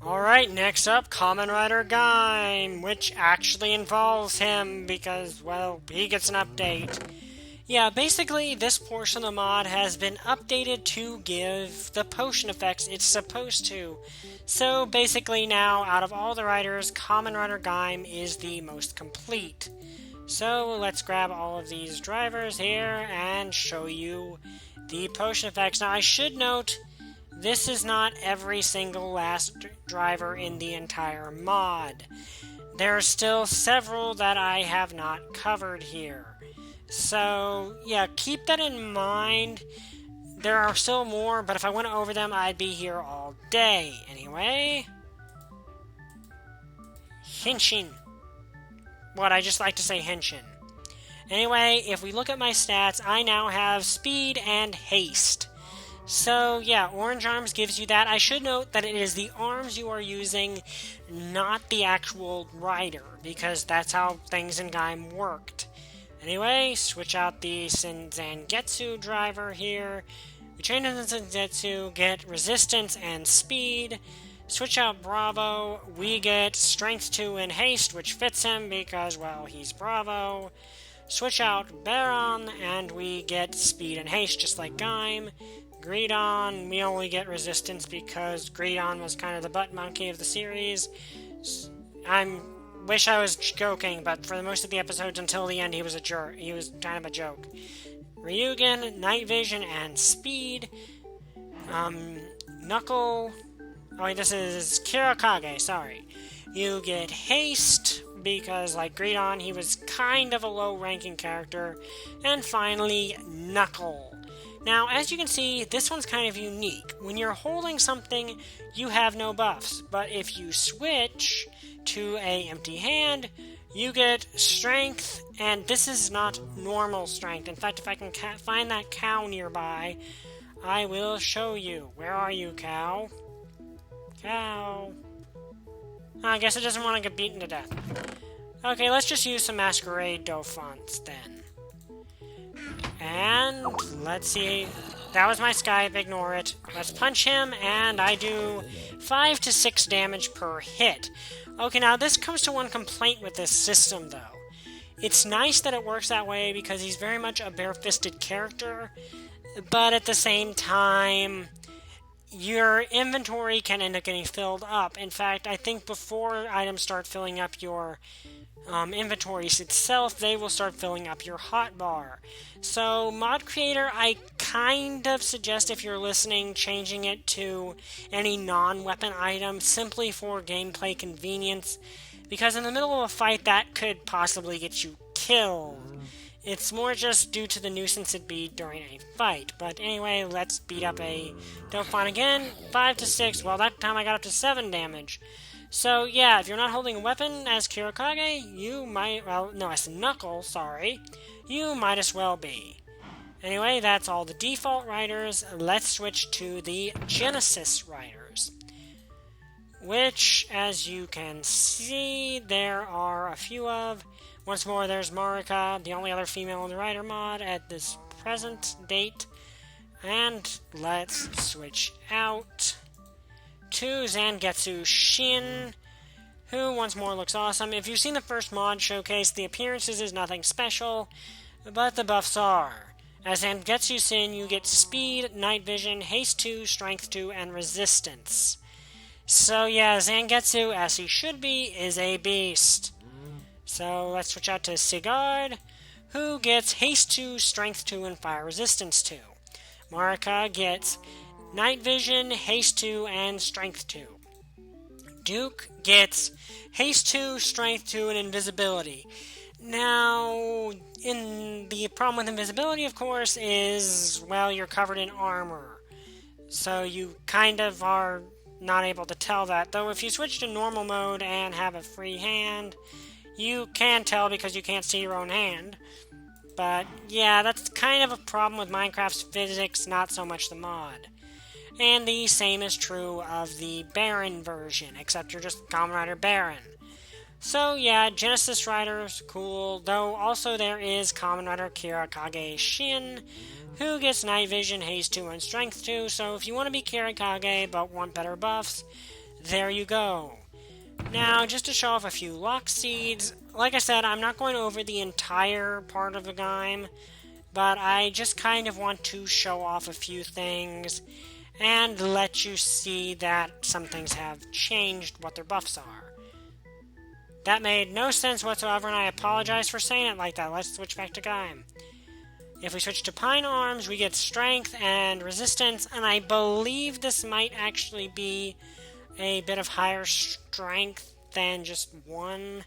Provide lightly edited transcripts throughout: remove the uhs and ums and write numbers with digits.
Alright, next up, Kamen Rider Gaim, which actually involves him because, well, he gets an update. Yeah, basically, this portion of the mod has been updated to give the potion effects it's supposed to. So, basically now, out of all the riders, Kamen Rider Gaim is the most complete. So, let's grab all of these drivers here and show you the potion effects. Now, I should note, this is not every single last driver in the entire mod. There are still several that I have not covered here. So, yeah, keep that in mind. There are still more, but if I went over them, I'd be here all day. Anyway, Henshin. What, I just like to say Henshin. Anyway, if we look at my stats, I now have speed and haste. So, yeah, orange arms gives you that. I should note that it is the arms you are using, not the actual rider, because that's how things in Gaim worked. Anyway, switch out the Zangetsu driver here. We train in Zangetsu, get resistance and speed. Switch out Bravo, we get strength 2 and haste, which fits him because, well, he's Bravo. Switch out Baron, and we get speed and haste, just like Gaim. Greedon, we only get resistance because Greedon was kind of the butt monkey of the series. Wish I was joking, but for most of the episodes until the end, he was a jerk. He was kind of a joke. Ryugen, night vision, and speed. Knuckle. Oh wait, this is Kirakage, sorry. You get haste, because like Greedon, he was kind of a low-ranking character. And finally, Knuckle. Now, as you can see, this one's kind of unique. When you're holding something, you have no buffs, but if you switch to a empty hand, you get strength, and this is not normal strength. In fact, if I can find that cow nearby, I will show you. Where are you, cow? Cow. I guess it doesn't want to get beaten to death. Okay, let's just use some Masquerade Dauphins then. And let's see. That was my Skype, ignore it. Let's punch him, and I do 5 to 6 damage per hit. Okay, now this comes to one complaint with this system, though. It's nice that it works that way because he's very much a bare-fisted character, but at the same time, your inventory can end up getting filled up. In fact, I think before items start filling up your inventories itself, they will start filling up your hotbar. So, mod creator, I kind of suggest, if you're listening, changing it to any non-weapon item simply for gameplay convenience, because in the middle of a fight, that could possibly get you killed. It's more just due to the nuisance it'd be during a fight. But anyway, let's beat up a Dauphin again. 5 to 6. Well, that time I got up to 7 damage. So, yeah, if you're not holding a weapon as Kirakage, you might, well, no, as Knuckle, sorry, you might as well be. Anyway, that's all the default riders. Let's switch to the Genesis riders, which, as you can see, there are a few of. Once more, there's Marika, the only other female in the rider mod at this present date. And let's switch out to Zangetsu Shin, who once more looks awesome. If you've seen the first mod showcase, the appearances is nothing special, but the buffs are. As Zangetsu Shin, you get speed, night vision, haste 2, strength 2, and resistance. So yeah, Zangetsu, as he should be, is a beast. So let's switch out to Sigard, who gets haste 2, strength 2, and fire resistance 2. Marika gets night vision, haste 2, and strength 2. Duke gets haste 2, strength 2, and invisibility. Now, the problem with invisibility, of course, is, well, you're covered in armor. So you kind of are not able to tell that. Though if you switch to normal mode and have a free hand, you can tell because you can't see your own hand. But, yeah, that's kind of a problem with Minecraft's physics, not so much the mod. And the same is true of the Baron version, except you're just Kamen Rider Baron. So yeah, Genesis Rider's cool, though also there is Kamen Rider Kirakage Shin, who gets Night Vision, Haste 2, and Strength 2, so if you want to be Kirakage but want better buffs, there you go. Now, just to show off a few lock seeds, like I said, I'm not going over the entire part of the game, but I just kind of want to show off a few things and let you see that some things have changed what their buffs are. That made no sense whatsoever, and I apologize for saying it like that. Let's switch back to game. If we switch to Pine Arms, we get Strength and Resistance, and I believe this might actually be a bit of higher strength than just 1.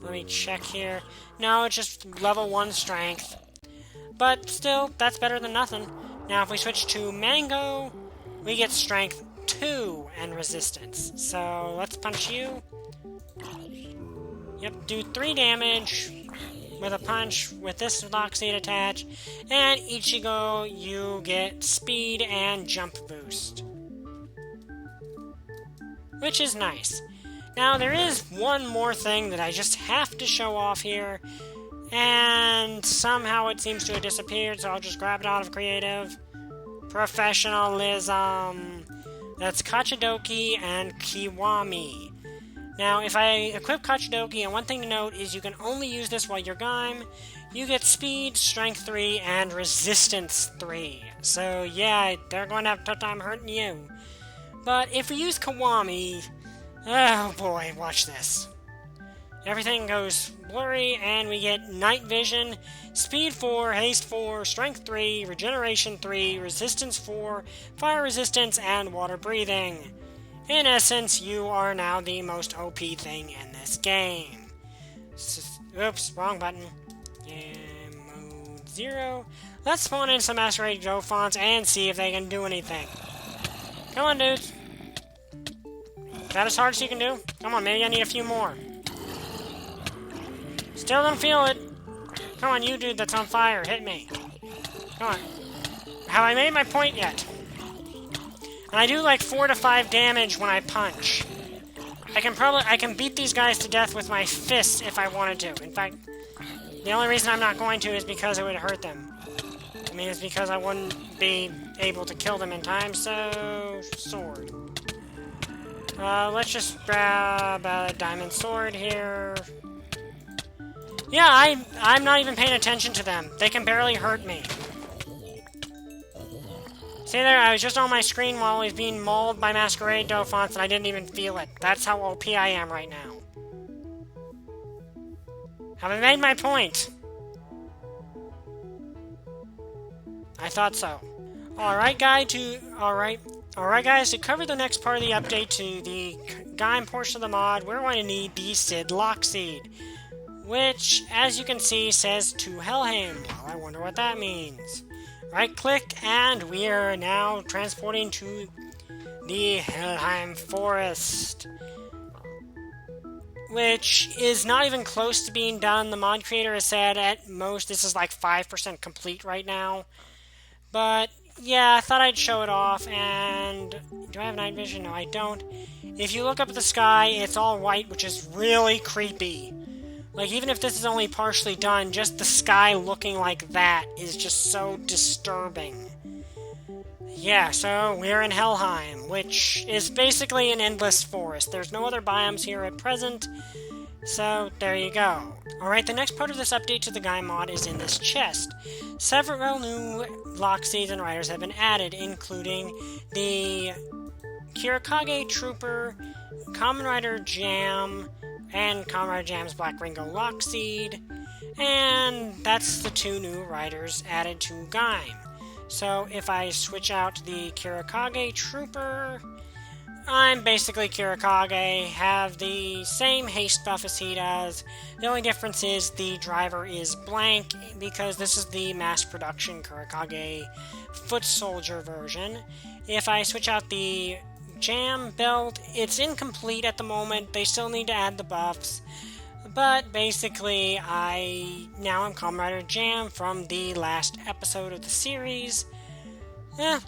Let me check here. No, it's just level 1 strength. But still, that's better than nothing. Now, if we switch to Mango, we get Strength 2 and Resistance. So, let's punch you. Yep, do 3 damage with a punch with this lock seed attached. And Ichigo, you get Speed and Jump Boost, which is nice. Now, there is one more thing that I just have to show off here, and somehow it seems to have disappeared, so I'll just grab it out of Creative. Professionalism. That's Kachidoki and Kiwami. Now, if I equip Kachidoki, and one thing to note is you can only use this while you're Gaim, you get Speed, Strength 3, and Resistance 3. So, yeah, they're going to have a tough time hurting you. But if we use Kiwami, oh boy, watch this. Everything goes blurry, and we get Night Vision, Speed 4, Haste 4, Strength 3, Regeneration 3, Resistance 4, Fire Resistance, and Water Breathing. In essence, you are now the most OP thing in this game. Oops, wrong button. And mode 0. Let's spawn in some Masquerade Jophons and see if they can do anything. Come on, dudes. Is that as hard as you can do? Come on, maybe I need a few more. Still don't feel it. Come on, you dude that's on fire, hit me. Come on. Have I made my point yet? And I do like 4 to 5 damage when I punch. I can beat these guys to death with my fists if I wanted to. In fact, the only reason I'm not going to is because it would hurt them. I mean, it's because I wouldn't be able to kill them in time, so... Sword. Let's just grab a diamond sword here. Yeah, I'm not even paying attention to them. They can barely hurt me. See there, I was just on my screen while I was being mauled by Masquerade Jophons, and I didn't even feel it. That's how OP I am right now. Have I made my point? I thought so. Alright guys, to cover the next part of the update to the Gaim portion of the mod, we're going to need the Sid Lock Seed, which, as you can see, says to Helheim. Well, I wonder what that means. Right-click, and we are now transporting to the Helheim Forest, which is not even close to being done. The mod creator has said at most this is like 5% complete right now. But, yeah, I thought I'd show it off, and... Do I have night vision? No, I don't. If you look up at the sky, it's all white, which is really creepy. Like, even if this is only partially done, just the sky looking like that is just so disturbing. Yeah, so we're in Helheim, which is basically an endless forest. There's no other biomes here at present, so there you go. Alright, the next part of this update to the Gaim mod is in this chest. Several new lock seeds and riders have been added, including the Kirakage Trooper, Kamen Rider Jam, and Kamen Rider Jam's Black Ringo Lock Seed, and that's the 2 new riders added to Gaim. So if I switch out the Kirakage Trooper, I'm basically Kirakage, have the same haste buff as he does. The only difference is the driver is blank, because this is the mass production Kirakage Foot Soldier version. If I switch out the Jam belt, it's incomplete at the moment. They still need to add the buffs, but basically I'm Kamen Rider Jam from the last episode of the series.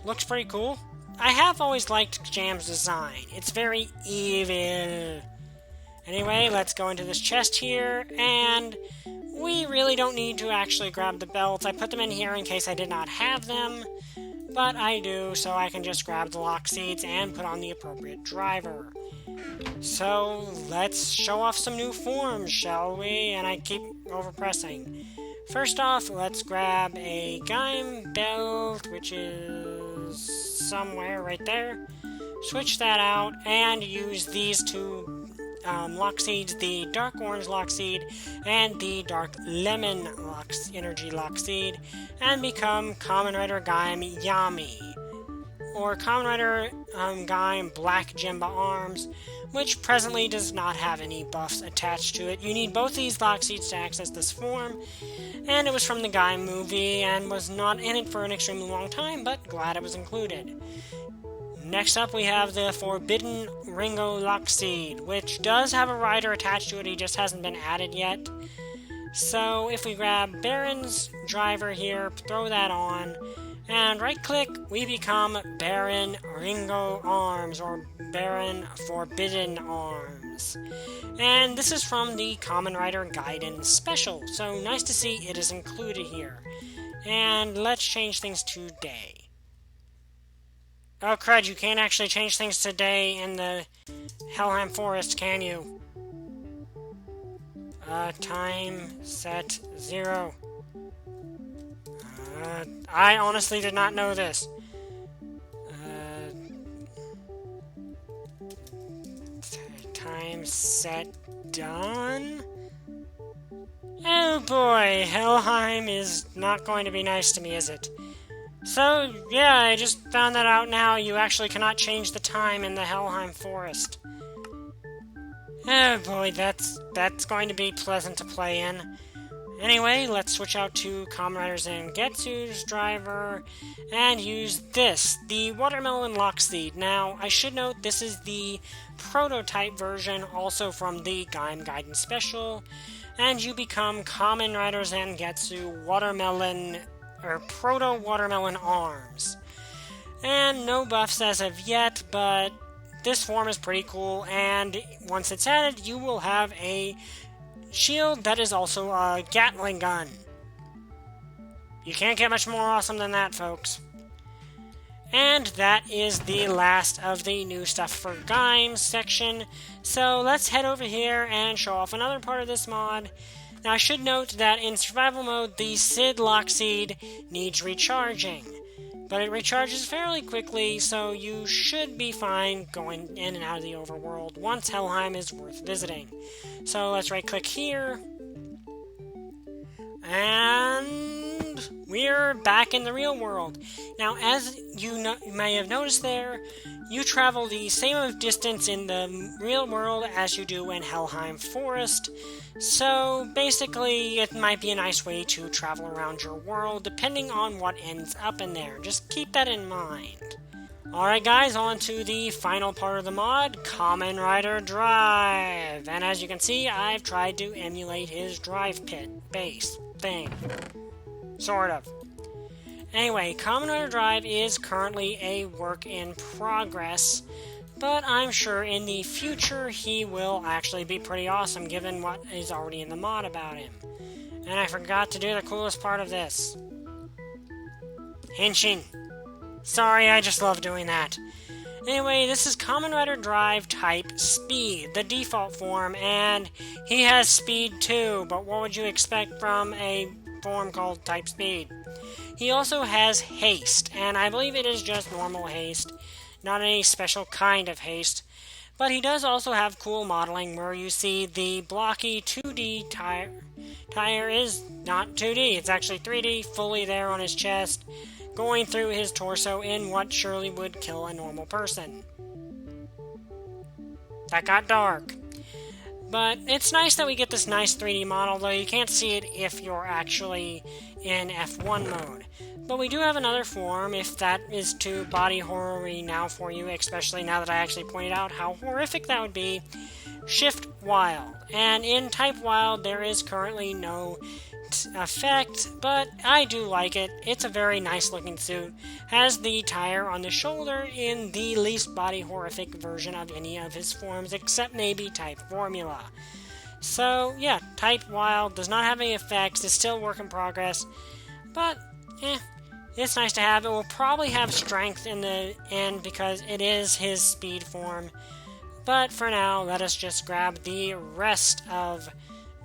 Looks pretty cool. I have always liked Jam's design. It's very evil. Anyway, let's go into this chest here, and we really don't need to actually grab the belts. I put them in here in case I did not have them, but I do, so I can just grab the lock seeds and put on the appropriate driver. So let's show off some new forms, shall we? And I keep overpressing. First off, let's grab a Gaim belt, which is somewhere right there. Switch that out and use these two lock seeds, the dark orange lock seed and the dark lemon energy lock seed, and become Kamen Rider Gaim Yami, or Kamen Rider Gaim Black Jimba Arms, which presently does not have any buffs attached to it. You need both these lock seeds to access this form, and it was from the Gaim movie and was not in it for an extremely long time, but glad it was included. Next up, we have the Forbidden Ringo Lock Seed, which does have a rider attached to it, he just hasn't been added yet. So if we grab Baron's driver here, throw that on, and right-click, we become Baron Ringo Arms, or Baron Forbidden Arms. And this is from the Kamen Rider Gaiden Special, so nice to see it is included here. And let's change things to day. Oh crud, you can't actually change things today in the Helheim Forest, can you? Time set 0. I honestly did not know this. Time set done? Oh boy, Helheim is not going to be nice to me, is it? So, yeah, I just found that out now. You actually cannot change the time in the Helheim Forest. Oh boy, that's going to be pleasant to play in. Anyway, let's switch out to Kamen Rider Zangetsu's driver and use this, the Watermelon Lock Seed. Now, I should note this is the prototype version, also from the Gaim Gaiden Special, and you become Kamen Rider Zangetsu Watermelon, or Proto-Watermelon Arms. And no buffs as of yet, but this form is pretty cool, and once it's added, you will have a shield that is also a Gatling gun. You can't get much more awesome than that, folks. And that is the last of the new stuff for Gaim section, so let's head over here and show off another part of this mod. Now I should note that in survival mode, the Sid Lock Seed needs recharging, but it recharges fairly quickly, so you should be fine going in and out of the overworld once Helheim is worth visiting. So let's right click here, and we're back in the real world. Now, as you may have noticed there, you travel the same distance in the real world as you do in Helheim Forest. So basically, it might be a nice way to travel around your world, depending on what ends up in there. Just keep that in mind. Alright guys, on to the final part of the mod, Kamen Rider Drive. And as you can see, I've tried to emulate his drive pit base thing. Sort of. Anyway, Kamen Rider Drive is currently a work in progress, but I'm sure in the future he will actually be pretty awesome given what is already in the mod about him. And I forgot to do the coolest part of this. Henshin. Sorry, I just love doing that. Anyway, this is Kamen Rider Drive Type Speed, the default form, and he has Speed too, but what would you expect from a form called Type Speed? He also has Haste, and I believe it is just normal haste, not any special kind of haste. But he does also have cool modeling where you see the blocky 2D tire is not 2D, it's actually 3D, fully there on his chest, going through his torso in what surely would kill a normal person. That got dark. But it's nice that we get this nice 3D model, though you can't see it if you're actually in F1 mode. But we do have another form, if that is too body horror-y now for you, especially now that I actually pointed out how horrific that would be. Shift Wild. And in Type Wild, there is currently no effect, but I do like it. It's a very nice looking suit. Has the tire on the shoulder in the least body horrific version of any of his forms, except maybe Type Formula. So yeah, Type Wild does not have any effects, it's still work in progress, but it's nice to have. It will probably have strength in the end because it is his speed form, But for now, let us just grab the rest of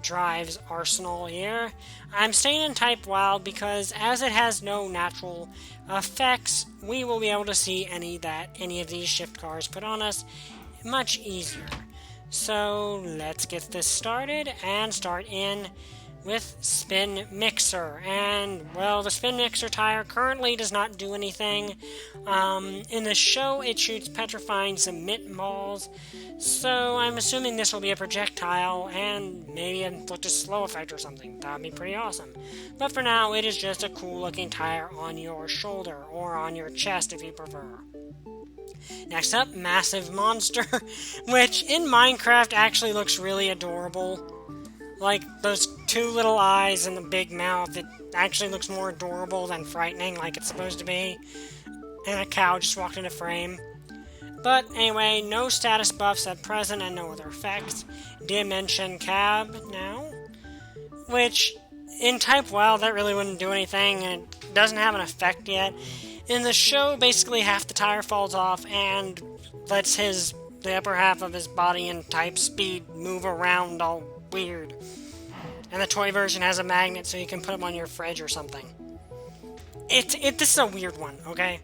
Drive's arsenal here. I'm staying in Type Wild because as it has no natural effects, we will be able to see any of these shift cars put on us much easier. So let's get this started and start in with Spin Mixer. And, well, the Spin Mixer tire currently does not do anything. In the show, it shoots petrifying cement balls, so I'm assuming this will be a projectile and maybe inflict a slow effect or something. That would be pretty awesome. But for now, it is just a cool-looking tire on your shoulder, or on your chest if you prefer. Next up, Massive Monster, which in Minecraft actually looks really adorable. Like, those two little eyes and the big mouth, it actually looks more adorable than frightening like it's supposed to be. And a cow just walked into frame. But anyway, no status buffs at present and no other effects. Dimension Cab now, which in Type Wild that really wouldn't do anything, and it doesn't have an effect yet. In the show, basically half the tire falls off and lets the upper half of his body in Type Speed move around all weird. And the toy version has a magnet so you can put them on your fridge or something. This is a weird one, okay?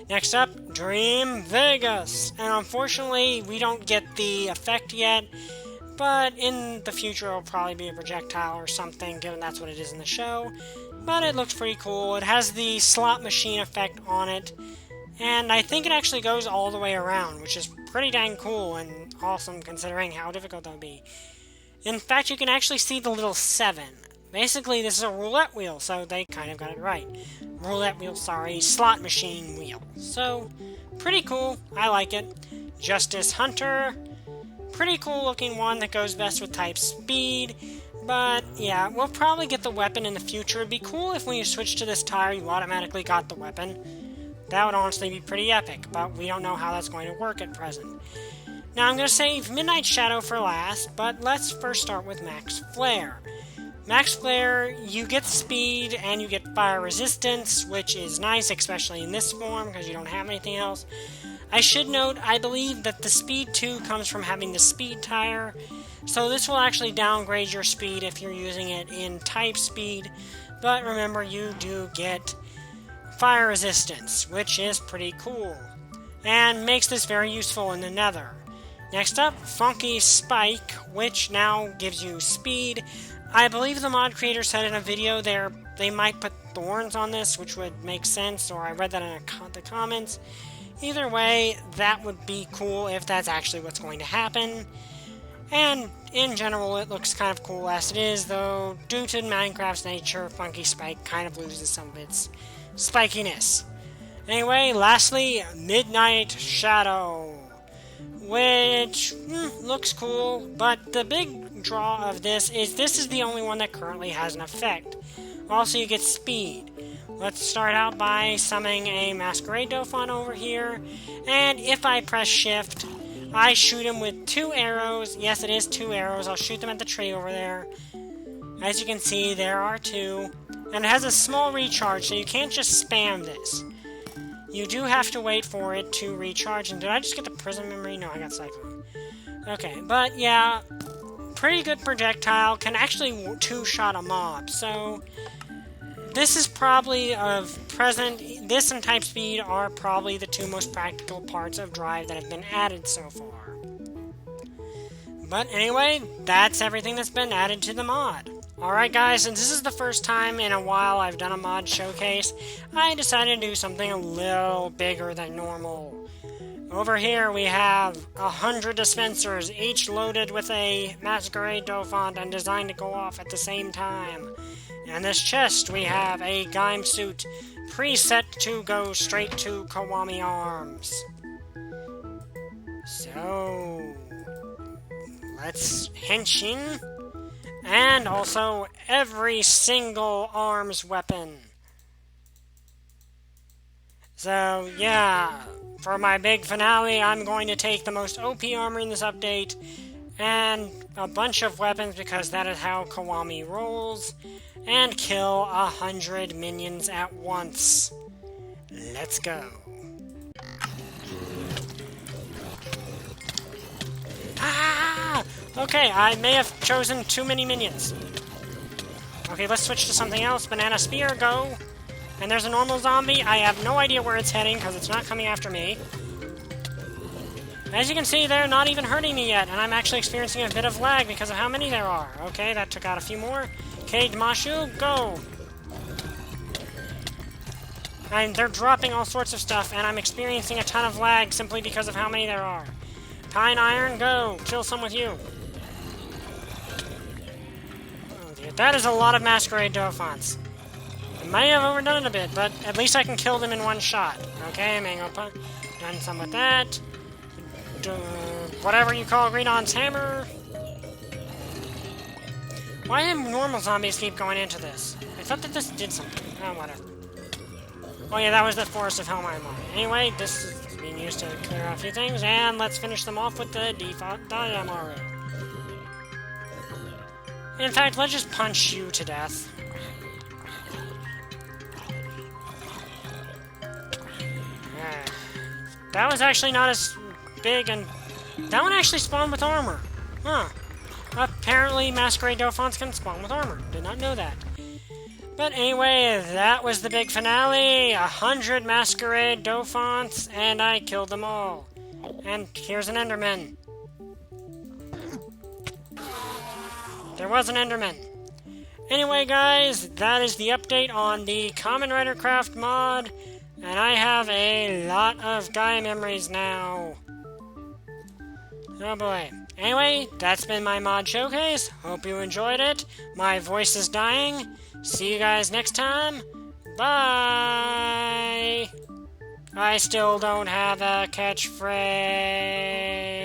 Next up, Dream Vegas. And unfortunately, we don't get the effect yet, but in the future it'll probably be a projectile or something, given that's what it is in the show. But it looks pretty cool. It has the slot machine effect on it, and I think it actually goes all the way around, which is pretty dang cool and awesome considering how difficult that would be. In fact, you can actually see the little 7. Basically, this is a roulette wheel, so they kind of got it right. Roulette wheel, sorry, slot machine wheel. So, pretty cool. I like it. Justice Hunter. Pretty cool looking one that goes best with Type Speed. But, yeah, we'll probably get the weapon in the future. It'd be cool if when you switch to this tire, you automatically got the weapon. That would honestly be pretty epic, but we don't know how that's going to work at present. Now, I'm going to save Midnight Shadow for last, but let's first start with Max Flare. Max Flare, you get speed and you get fire resistance, which is nice, especially in this form, because you don't have anything else. I should note, I believe that the speed 2 comes from having the speed tire, so this will actually downgrade your speed if you're using it in Type Speed, but remember, you do get fire resistance, which is pretty cool, and makes this very useful in the Nether. Next up, Funky Spike, which now gives you speed. I believe the mod creator said in a video they might put thorns on this, which would make sense, or I read that in the comments. Either way, that would be cool if that's actually what's going to happen. And in general, it looks kind of cool as it is, though due to Minecraft's nature, Funky Spike kind of loses some of its spikiness. Anyway, lastly, Midnight Shadow, which looks cool, but the big draw of this is the only one that currently has an effect. Also, you get speed. Let's start out by summoning a Masquerade Dauphin over here, and if I press shift, I shoot him with 2 arrows. Yes, it is 2 arrows. I'll shoot them at the tree over there. As you can see, there are 2, and it has a small recharge, so you can't just spam this. You do have to wait for it to recharge. And did I just get the prison memory? No, I got Cyclone. Okay, but yeah, pretty good projectile. Can actually 2-shot a mob. So this is probably of present. This and Type Speed are probably the 2 most practical parts of Drive that have been added so far. But anyway, that's everything that's been added to the mod. Alright guys, since this is the first time in a while I've done a mod showcase, I decided to do something a little bigger than normal. Over here we have 100 dispensers, each loaded with a Masquerade Dauphin and designed to go off at the same time. And this chest we have a Gaim suit, preset to go straight to Kiwami arms. So, let's henshin. And also every single arms weapon. So yeah, for my big finale, I'm going to take the most OP armor in this update, and a bunch of weapons because that is how Kiwami rolls, and kill 100 minions at once. Let's go. Okay, I may have chosen too many minions. Okay, let's switch to something else. Banana Spear, go! And there's a normal zombie. I have no idea where it's heading, because it's not coming after me. As you can see, they're not even hurting me yet, and I'm actually experiencing a bit of lag because of how many there are. Okay, that took out a few more. Caged Mashu, go! And they're dropping all sorts of stuff, and I'm experiencing a ton of lag simply because of how many there are. Pine Iron, go! Kill some with you. Oh dear, that is a lot of Masquerade Dauphins. I may have overdone it a bit, but at least I can kill them in one shot. Okay, Mango Punch. Done some with that. Whatever you call Greedon's hammer. Why do normal zombies keep going into this? I thought that this did something. Oh, whatever. Oh yeah, that was the Forest of Helheim one. Anyway, this is being used to clear out a few things, and let's finish them off with the default Dynamo. In fact, let's just punch you to death. That was actually not as big, and that one actually spawned with armor. Huh. Apparently, Masquerade Dauphins can spawn with armor. Did not know that. But anyway, that was the big finale. 100 Masquerade Dauphins, and I killed them all. And here's an Enderman. There was an Enderman. Anyway, guys, that is the update on the Kamen Rider Craft mod. And I have a lot of Gaia memories now. Oh boy. Anyway, that's been my mod showcase. Hope you enjoyed it. My voice is dying. See you guys next time. Bye! I still don't have a catchphrase.